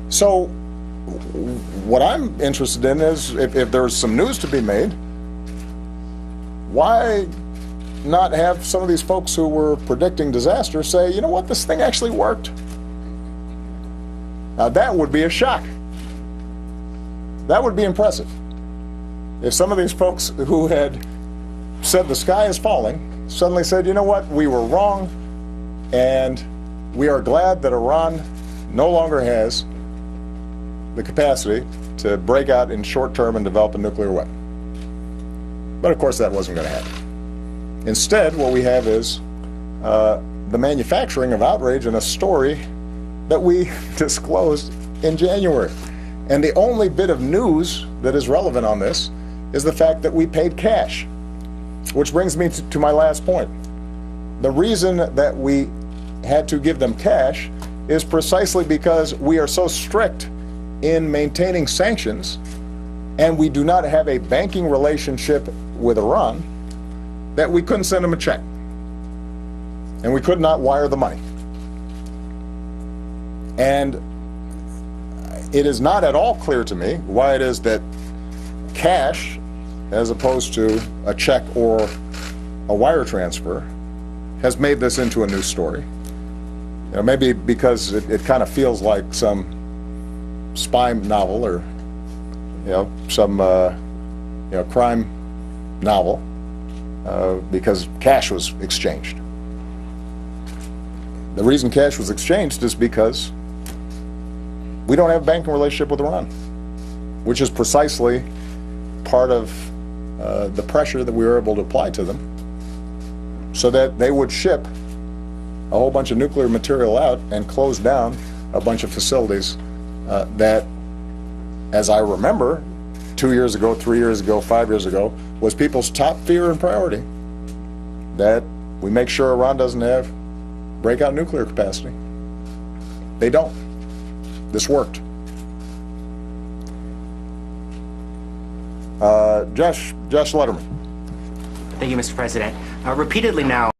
So what I'm interested in is if there's some news to be made, why not have some of these folks who were predicting disaster say, you know what, this thing actually worked? Now that would be a shock. That would be impressive. If some of these folks who had said the sky is falling suddenly said, you know what, we were wrong, and we are glad that Iran no longer has the capacity to break out in short term and develop a nuclear weapon. But of course that wasn't going to happen. Instead, what we have is the manufacturing of outrage in a story that we disclosed in January. And the only bit of news that is relevant on this is the fact that we paid cash. Which brings me to my last point. The reason that we had to give them cash is precisely because we are so strict in maintaining sanctions, and we do not have a banking relationship with Iran, that we couldn't send them a check. And we could not wire the money. And it is not at all clear to me why it is that cash, as opposed to a check or a wire transfer, has made this into a news story. You know, maybe because it kind of feels like some spy novel or some crime novel, because cash was exchanged. The reason cash was exchanged is because we don't have a banking relationship with Iran, which is precisely part of the pressure that we were able to apply to them so that they would ship a whole bunch of nuclear material out and close down a bunch of facilities that, as I remember, 2 years ago, 3 years ago, 5 years ago, was people's top fear and priority, that we make sure Iran doesn't have breakout nuclear capacity. They don't. This worked. Josh Letterman. Thank you, Mr. President. Repeatedly now,